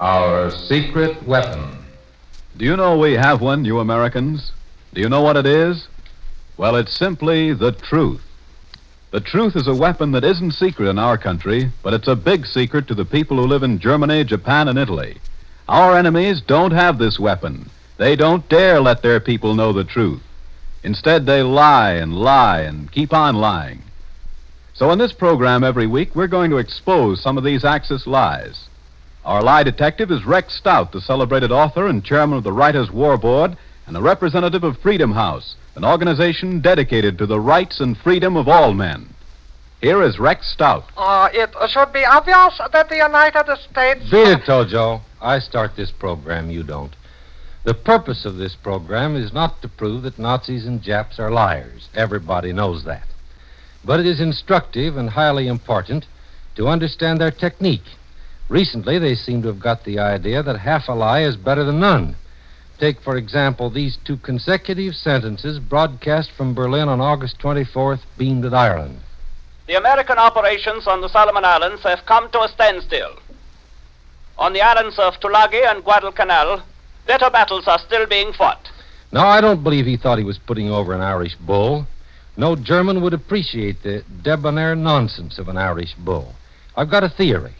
Our secret weapon. Do you know we have one, you Americans? Do you know what it is? Well, it's simply the truth. The truth is a weapon that isn't secret in our country, but it's a big secret to the people who live in Germany, Japan, and Italy. Our enemies don't have this weapon. They don't dare let their people know the truth. Instead, they lie and keep on lying. So in this program every week, we're going to expose some of these Axis lies. Our lie detective is Rex Stout, the celebrated author and chairman of the Writers' War Board and a representative of Freedom House, an organization dedicated to the rights and freedom of all men. Here is Rex Stout. It should be obvious that the United States... Beat it, Tojo. I start this program, you don't. The purpose of this program is not to prove that Nazis and Japs are liars. Everybody knows that. But it is instructive and highly important to understand their technique. Recently, they seem to have got the idea that half a lie is better than none. Take, for example, these two consecutive sentences broadcast from Berlin on August 24th, beamed at Ireland. The American operations on the Solomon Islands have come to a standstill. On the islands of Tulagi and Guadalcanal, bitter battles are still being fought. Now, I don't believe he thought he was putting over an Irish bull. No German would appreciate the debonair nonsense of an Irish bull. I've got a theory.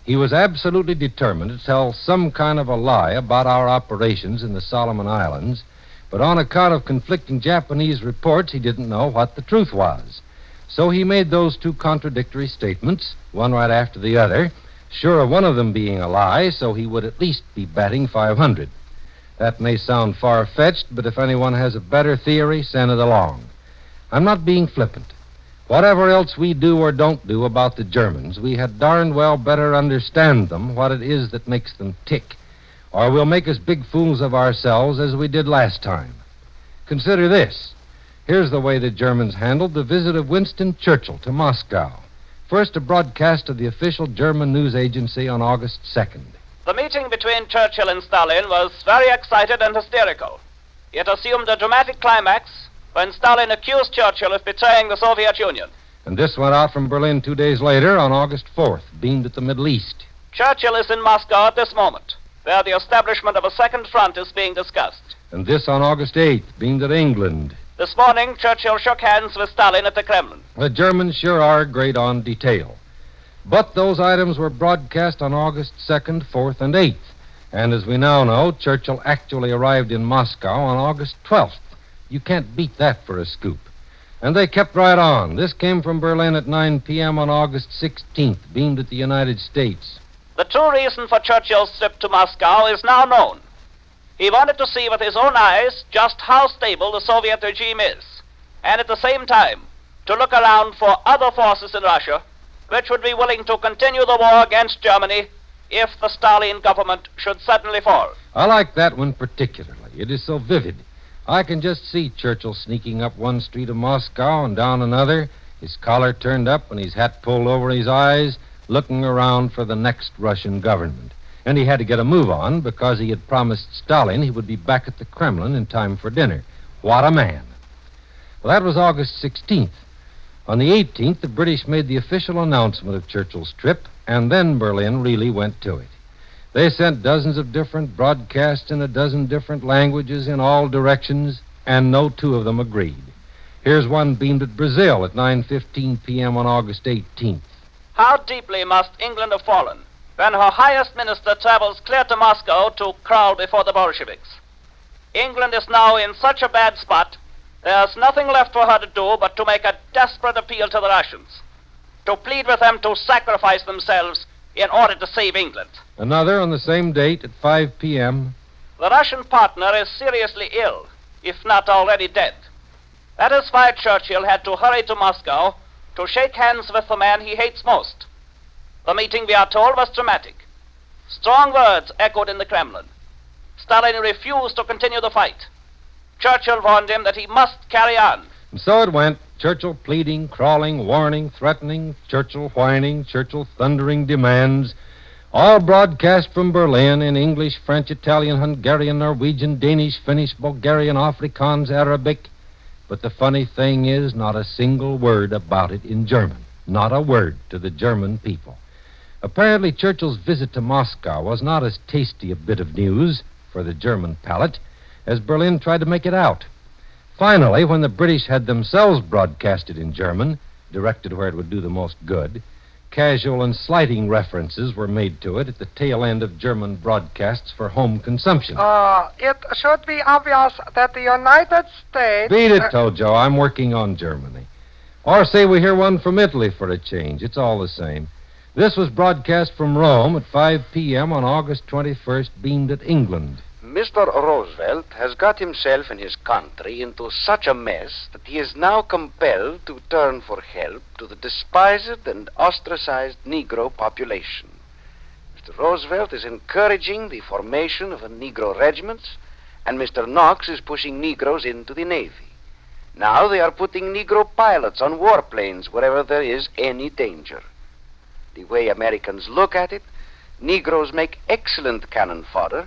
He was absolutely determined to tell some kind of a lie about our operations in the Solomon Islands, but on account of conflicting Japanese reports, he didn't know what the truth was. So he made those two contradictory statements, one right after the other, sure of one of them being a lie, so he would at least be batting 500. That may sound far-fetched, but if anyone has a better theory, send it along. I'm not being flippant. Whatever else we do or don't do about the Germans, we had darn well better understand them, what it is that makes them tick, or we'll make as big fools of ourselves as we did last time. Consider this. Here's the way the Germans handled the visit of Winston Churchill to Moscow. First, a broadcast of the official German news agency on August 2nd. The meeting between Churchill and Stalin was very excited and hysterical. It assumed a dramatic climax when Stalin accused Churchill of betraying the Soviet Union. And this went out from Berlin 2 days later on August 4th, beamed at the Middle East. Churchill is in Moscow at this moment, where the establishment of a second front is being discussed. And this on August 8th, beamed at England. This morning, Churchill shook hands with Stalin at the Kremlin. The Germans sure are great on detail. But those items were broadcast on August 2nd, 4th, and 8th. And as we now know, Churchill actually arrived in Moscow on August 12th. You can't beat that for a scoop. And they kept right on. This came from Berlin at 9 p.m. on August 16th, beamed at the United States. The true reason for Churchill's trip to Moscow is now known. He wanted to see with his own eyes just how stable the Soviet regime is, and at the same time, to look around for other forces in Russia which would be willing to continue the war against Germany if the Stalin government should suddenly fall. I like that one particularly. It is so vivid. I can just see Churchill sneaking up one street of Moscow and down another, his collar turned up and his hat pulled over his eyes, looking around for the next Russian government. And he had to get a move on because he had promised Stalin he would be back at the Kremlin in time for dinner. What a man. Well, that was August 16th. On the 18th, the British made the official announcement of Churchill's trip, and then Berlin really went to it. They sent dozens of different broadcasts in a dozen different languages in all directions, and no two of them agreed. Here's one beamed at Brazil at 9:15 p.m. on August 18th. How deeply must England have fallen when her highest minister travels clear to Moscow to crawl before the Bolsheviks? England is now in such a bad spot, there's nothing left for her to do but to make a desperate appeal to the Russians, to plead with them to sacrifice themselves in order to save England. Another on the same date at 5 p.m. The Russian partner is seriously ill, if not already dead. That is why Churchill had to hurry to Moscow to shake hands with the man he hates most. The meeting, we are told, was dramatic. Strong words echoed in the Kremlin. Stalin refused to continue the fight. Churchill warned him that he must carry on. And so it went. Churchill pleading, crawling, warning, threatening, Churchill whining, Churchill thundering demands, all broadcast from Berlin in English, French, Italian, Hungarian, Norwegian, Danish, Finnish, Bulgarian, Afrikaans, Arabic. But the funny thing is, not a single word about it in German. Not a word to the German people. Apparently, Churchill's visit to Moscow was not as tasty a bit of news for the German palate as Berlin tried to make it out. Finally, when the British had themselves broadcast it in German, directed where it would do the most good, casual and slighting references were made to it at the tail end of German broadcasts for home consumption. It should be obvious that the United States... Beat it, Tojo. I'm working on Germany. Or say we hear one from Italy for a change. It's all the same. This was broadcast from Rome at 5 p.m. on August 21st, beamed at England. Mr. Roosevelt has got himself and his country into such a mess that he is now compelled to turn for help to the despised and ostracized Negro population. Mr. Roosevelt is encouraging the formation of a Negro regiment, and Mr. Knox is pushing Negroes into the Navy. Now they are putting Negro pilots on warplanes wherever there is any danger. The way Americans look at it, Negroes make excellent cannon fodder,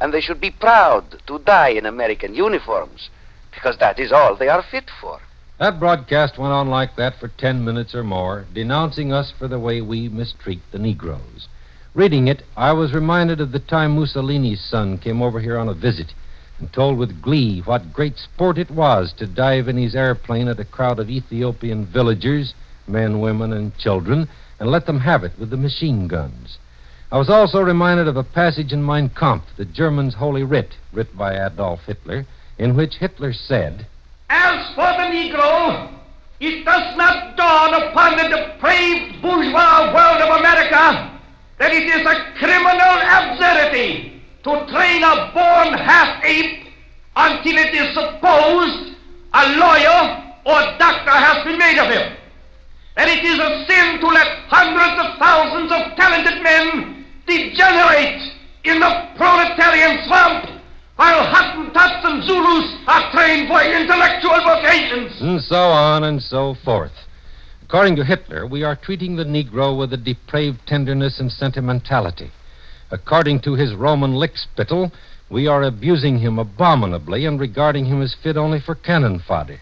and they should be proud to die in American uniforms, because that is all they are fit for. That broadcast went on like that for 10 minutes or more, denouncing us for the way we mistreat the Negroes. Reading it, I was reminded of the time Mussolini's son came over here on a visit and told with glee what great sport it was to dive in his airplane at a crowd of Ethiopian villagers, men, women, and children, and let them have it with the machine guns. I was also reminded of a passage in Mein Kampf, the German's Holy Writ, written by Adolf Hitler, in which Hitler said, As for the Negro, it does not dawn upon the depraved bourgeois world of America that it is a criminal absurdity to train a born half-ape until it is supposed a lawyer or doctor has been made of him. That it is a sin to let hundreds of thousands of talented men degenerate in the proletarian swamp while Hottentots and Zulus are trained for intellectual vocations. And so on and so forth. According to Hitler, we are treating the Negro with a depraved tenderness and sentimentality. According to his Roman lickspittle, we are abusing him abominably and regarding him as fit only for cannon fodder.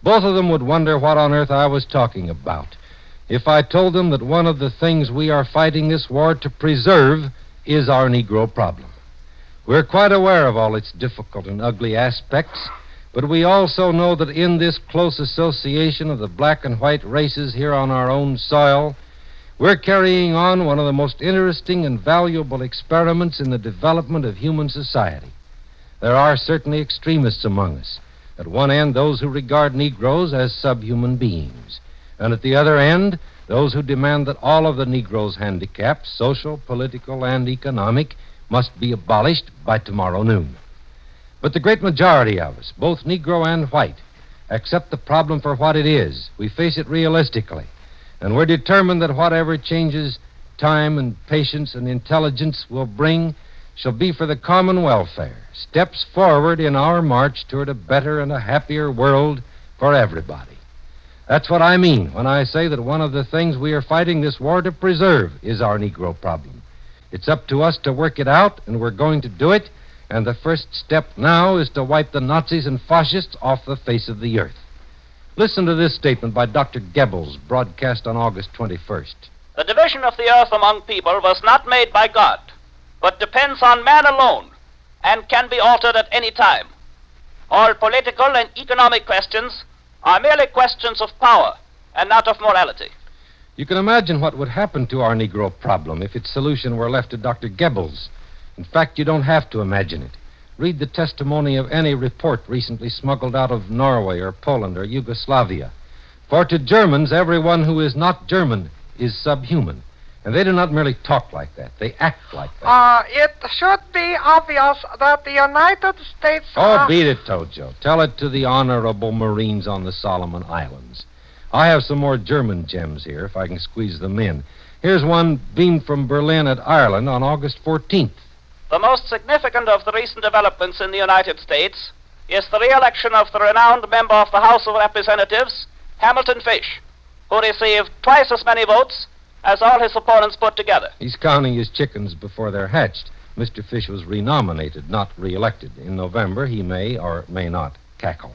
Both of them would wonder what on earth I was talking about if I told them that one of the things we are fighting this war to preserve is our Negro problem. We're quite aware of all its difficult and ugly aspects, but we also know that in this close association of the black and white races here on our own soil, we're carrying on one of the most interesting and valuable experiments in the development of human society. There are certainly extremists among us. At one end, those who regard Negroes as subhuman beings. And at the other end, those who demand that all of the Negroes' handicaps, social, political, and economic, must be abolished by tomorrow noon. But the great majority of us, both Negro and white, accept the problem for what it is. We face it realistically. And we're determined that whatever changes time and patience and intelligence will bring shall be for the common welfare, steps forward in our march toward a better and a happier world for everybody. That's what I mean when I say that one of the things we are fighting this war to preserve is our Negro problem. It's up to us to work it out, and we're going to do it, and the first step now is to wipe the Nazis and fascists off the face of the earth. Listen to this statement by Dr. Goebbels, broadcast on August 21st. The division of the earth among people was not made by God, but depends on man alone, and can be altered at any time. All political and economic questions are merely questions of power and not of morality. You can imagine what would happen to our Negro problem if its solution were left to Dr. Goebbels. In fact, you don't have to imagine it. Read the testimony of any report recently smuggled out of Norway or Poland or Yugoslavia. For to Germans, everyone who is not German is subhuman. And they do not merely talk like that. They act like that. It should be obvious that the United States... Oh, beat it, Tojo. Tell it to the honorable Marines on the Solomon Islands. I have some more German gems here, if I can squeeze them in. Here's one beamed from Berlin at Ireland on August 14th. The most significant of the recent developments in the United States is the re-election of the renowned member of the House of Representatives, Hamilton Fish, who received twice as many votes as all his opponents put together. He's counting his chickens before they're hatched. Mr. Fish was renominated, not re-elected. In November, he may or may not cackle.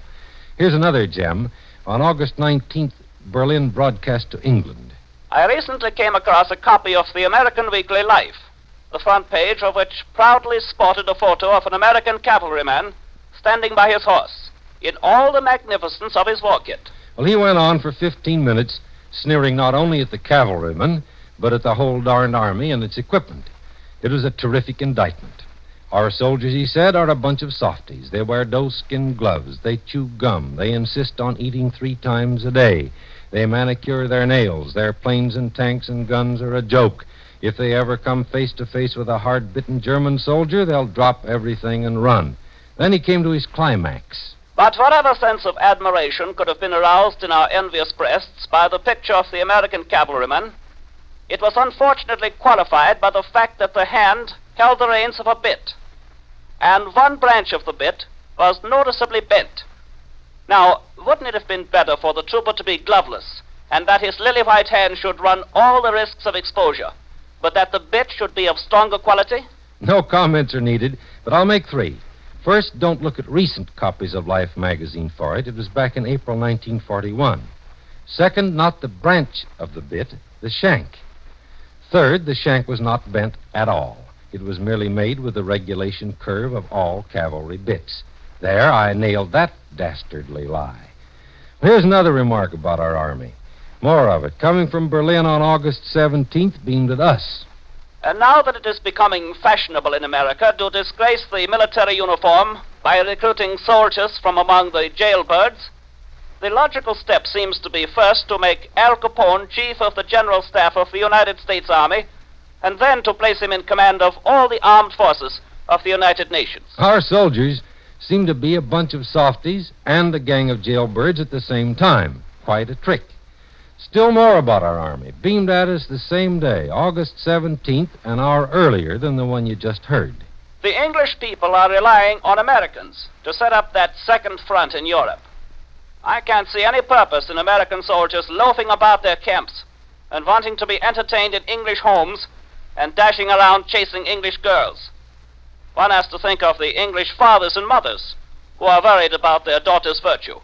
Here's another gem. On August 19th, Berlin broadcast to England. I recently came across a copy of the American Weekly Life, the front page of which proudly sported a photo of an American cavalryman standing by his horse in all the magnificence of his war kit. Well, he went on for 15 minutes, sneering not only at the cavalrymen, but at the whole darned army and its equipment. It was a terrific indictment. Our soldiers, he said, are a bunch of softies. They wear doe-skin gloves. They chew gum. They insist on eating 3 times a day. They manicure their nails. Their planes and tanks and guns are a joke. If they ever come face to face with a hard-bitten German soldier, they'll drop everything and run. Then he came to his climax. But whatever sense of admiration could have been aroused in our envious breasts by the picture of the American cavalryman, it was unfortunately qualified by the fact that the hand held the reins of a bit, and one branch of the bit was noticeably bent. Now, wouldn't it have been better for the trooper to be gloveless, and that his lily-white hand should run all the risks of exposure, but that the bit should be of stronger quality? No comments are needed, but I'll make 3. First, don't look at recent copies of Life magazine for it. It was back in April 1941. Second, not the branch of the bit, the shank. Third, the shank was not bent at all. It was merely made with the regulation curve of all cavalry bits. There, I nailed that dastardly lie. Here's another remark about our army. More of it, coming from Berlin on August 17th, beamed at us. And now that it is becoming fashionable in America to disgrace the military uniform by recruiting soldiers from among the jailbirds, the logical step seems to be first to make Al Capone chief of the General Staff of the United States Army, and then to place him in command of all the armed forces of the United Nations. Our soldiers seem to be a bunch of softies and a gang of jailbirds at the same time. Quite a trick. Still more about our army, beamed at us the same day, August 17th, an hour earlier than the one you just heard. The English people are relying on Americans to set up that second front in Europe. I can't see any purpose in American soldiers loafing about their camps and wanting to be entertained in English homes and dashing around chasing English girls. One has to think of the English fathers and mothers who are worried about their daughters' virtue.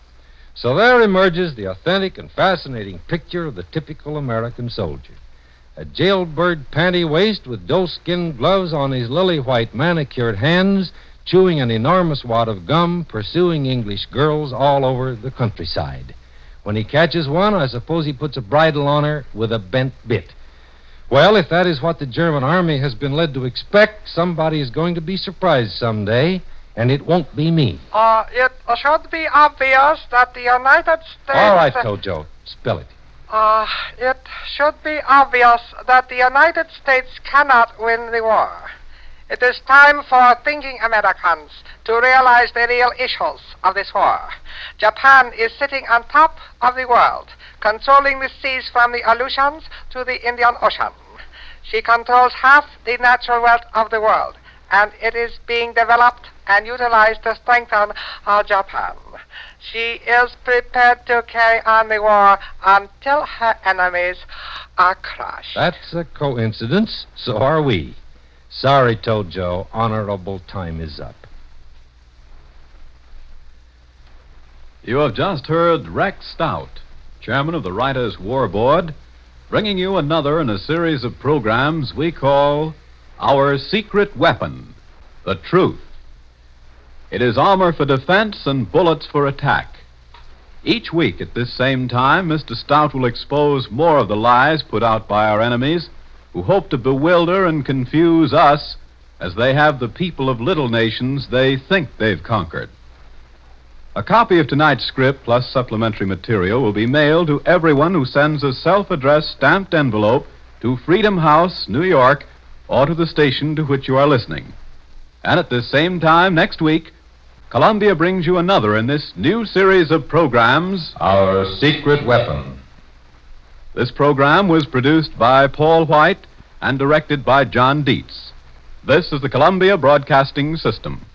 So there emerges the authentic and fascinating picture of the typical American soldier. A jailbird panty waist with doe-skin gloves on his lily-white manicured hands, chewing an enormous wad of gum, pursuing English girls all over the countryside. When he catches one, I suppose he puts a bridle on her with a bent bit. Well, if that is what the German army has been led to expect, somebody is going to be surprised someday, and it won't be me. It should be obvious that the United States... All right, Tojo, spill it. It should be obvious that the United States cannot win the war. It is time for thinking Americans to realize the real issues of this war. Japan is sitting on top of the world, controlling the seas from the Aleutians to the Indian Ocean. She controls half the natural wealth of the world, and it is being developed and utilized to strengthen Japan. She is prepared to carry on the war until her enemies are crushed. That's a coincidence. So are we. Sorry, Tojo. Honorable time is up. You have just heard Rex Stout, chairman of the Writers' War Board, bringing you another in a series of programs we call Our Secret Weapon, the Truth. It is armor for defense and bullets for attack. Each week at this same time, Mr. Stout will expose more of the lies put out by our enemies, who hope to bewilder and confuse us as they have the people of little nations they think they've conquered. A copy of tonight's script plus supplementary material will be mailed to everyone who sends a self-addressed stamped envelope to Freedom House, New York, or to the station to which you are listening. And at this same time next week, Columbia brings you another in this new series of programs, Our Secret Weapon. This program was produced by Paul White and directed by John Dietz. This is the Columbia Broadcasting System.